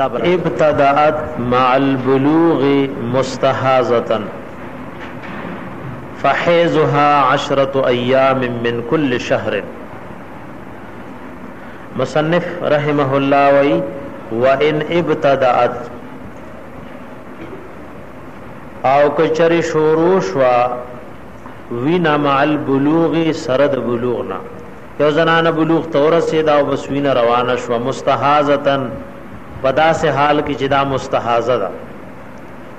ابتدأت مع البلوغ مستحاضة فحيزها 10 أيام من كل شهر. مصنف رحمه الله وی وإن ابتدأت او کچری شروع شوا وینا مع البلوغ سرد بلوغنا یو زنان بلوغ تور سیدا او بس وینا روانه شوا مستحاضتن پدا سے حال کی جدا مستحاضه ده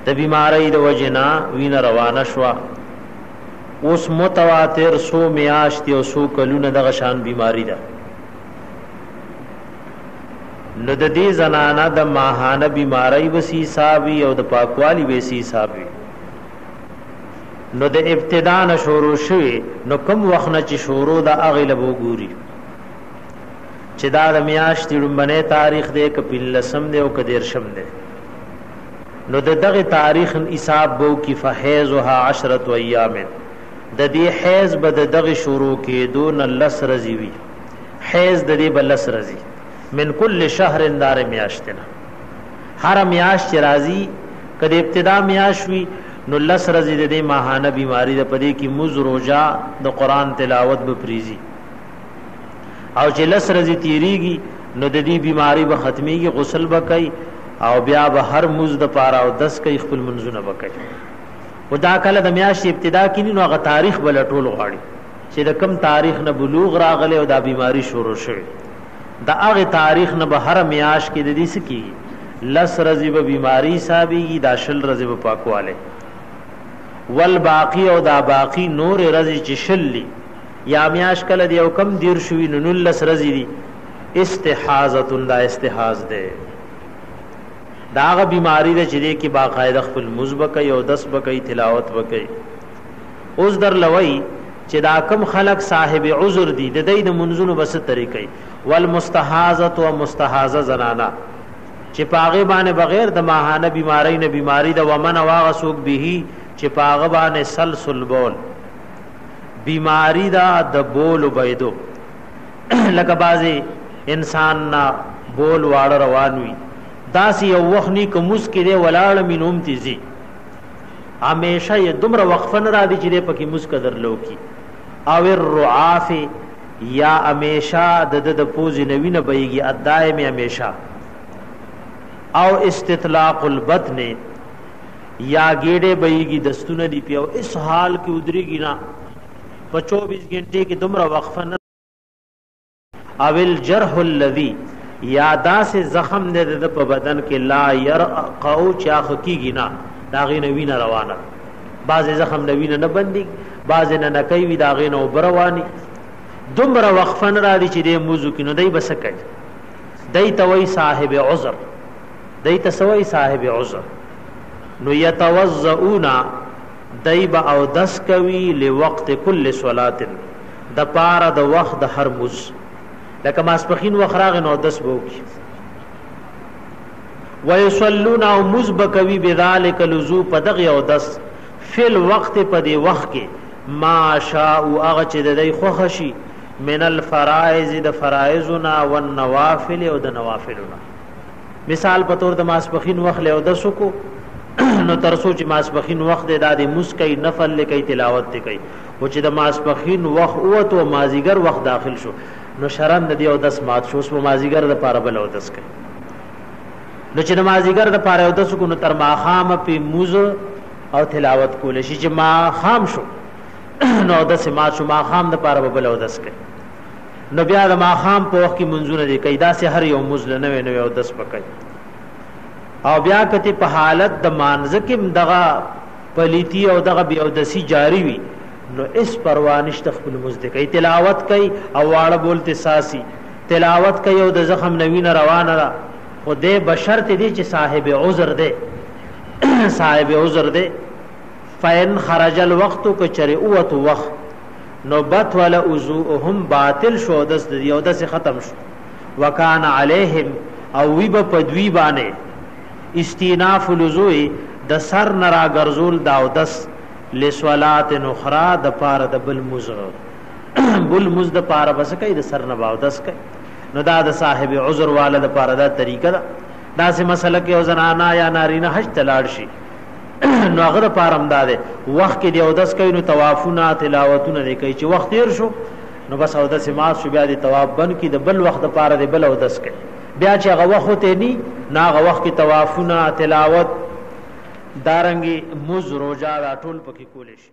د بیماری د وجنا وینا روانه شوا اوس متواتر سو میاشت او سو کلونه د غشان بیماری ده نو د دې زنانه د ماهانه بیماری وسی صاحبي او د پاکوالی وسی صاحبي نو د ابتدا نه شروع شوی نو کم وخت نه چې شروع د اغلب وګوري چې دا د میاشتې لومبنه تاریخ دی کپیل لسم دی او کدیر شم دی نو د دغه تاریخ حساب بو کی فحیزها 10 ایام د دې حیز به د دغه شروع کې دون لس رضی وی حیز د دې بلس رضی من کل شهر اندار میاشتنا هر میاشت راضی کدی ابتدا میاش وی نو لس رضی د دې ماهانه بیماری د پدې کی مز روزا د قران تلاوت به پریزي او چې لس رضی تیریږي نو د دې بیماری به ختميږي غسل وکي او بیا به هر مز د پاره او 10 کوي خپل منځونه وکي ودا کله د میاشت ابتدا کینی نو هغه تاریخ بل ټول غاړي چې د کم تاریخ نه بلوغ راغله او دا بیماری شروع شوه دا هغه تاریخ نه به هر میاش کې د دې سکی لس رضی به بیماری صاحبي دا شل رضی به پاکواله والباقی او دا باقی نور رضی چې شلی یا میاش کله دی او کم دیر شوی نو لس رضی دی استحاضه دا استحاض ده داغه بیماری ده چې کې باقاعده خپل مزبک او 10 بکې تلاوت وکي اوس در لوي چې دا کم خلق صاحب عذر دي د دې د منځونو بس طریقې والمستحاضه او مستحاضه زنانا چې پاغه باندې بغیر د ماهانه بیماری نه بیماری د ومن واغسوک به چې پاغه باندې سلسل بول بیماری دا د بول وبیدو لکه بازي انسان نا بول واړه روان وي داسی یو وخنی کومس کې دی ولاړ مينوم تیزي همیشه یې دومره وقفن را دي چې پکې مسقدر لوکي او الرعاف یا همیشه د پوز نوینه بيږي ادایم همیشه او استطلاق البطن یا گیڑے بئیگی دستونه دی پیو اس حال کی ادریگی نا په 24 غنټه کې دومره وقفه نه اول جرح الذی یادا سے زخم دے په بدن کې لا يرقو چاخ کیږي نا دا غینه وینه روانه بعض زخم نوینه نه بندي بعض نه نکوي وی دا غینه وبروانی دومره وقفه نه را دي چې د موضوع کې نو دای بس کوي دای توي صاحب عذر دای تسوي صاحب عذر نو يتوضؤون دایب او 10 کوي لوقت کل صلات د پاره د وخت د هر مز لکه ماسپخین وخراغ نو 10 بوکي ويصلون او مزبکوي بذلك لزو پدغه او 10 فل وقت پدې وخت کې ما شاء اغه چې د دې خوخشي من الفرائض د فرائضنا والنوافل او د نوافلنا مثال په تور د ماسپخین وخت له 10 کو نو تر سوچ ماسپخین وخت د دادې مسکی نفل لکې تلاوت ته کوي او چې د ماسپخین وخت او تو مازیګر وخت داخل شو نو شرم د دې او 10 مات شو اوس مازیګر د پاره بل او 10 کوي نو چې د مازیګر د پاره او 10 کو نو تر ماخام په موز او تلاوت کول شي چې ماخام شو نو 10 مات شو ماخام د پاره بل او 10 کوي نو بیا د ماخام په وخت کې منځونه دي کیدا سه هر یو مزل نه او 10 پکای او بیا کته په حالت د مانزکم دغه پلیتی او دغه بیا دسی جاری وی نو اس پروانش تخپل مزد کوي تلاوت کوي او واړه بولته ساسي تلاوت کوي او د زخم نوین روانه را خدای بشرط دي چې صاحب عذر ده صاحب عذر ده فین خرج الوقت کچری اوت وقت نوبت ولا وضوءهم باطل شو دس یو دس ختم شو وکانه علیهم او وی په پدوی باندې استیناف الوضوء د سر نرا غرزول داو 10 لسوالات اخرى د پاره د بل مزر بل مز د پاره بس کوي د سر نه باو 10 کوي نو دا د صاحب عذر والا د پاره دا طریقه ده داسې مسله کې او زنانا یا نارینه حج تلاړ شي نو هغه پارم داده وخت کې دی او داس کوي نو طوافونه تلاوتونه نه کوي چې وخت تیر شو نو بس او داس ما شو بیا دی طواف بن کې د بل وخت لپاره دی بل او داس کوي بیا چې هغه وخت ته ني نا هغه وخت کې طوافونه تلاوت دارنګي مز روزه را ټول پکې کول شي.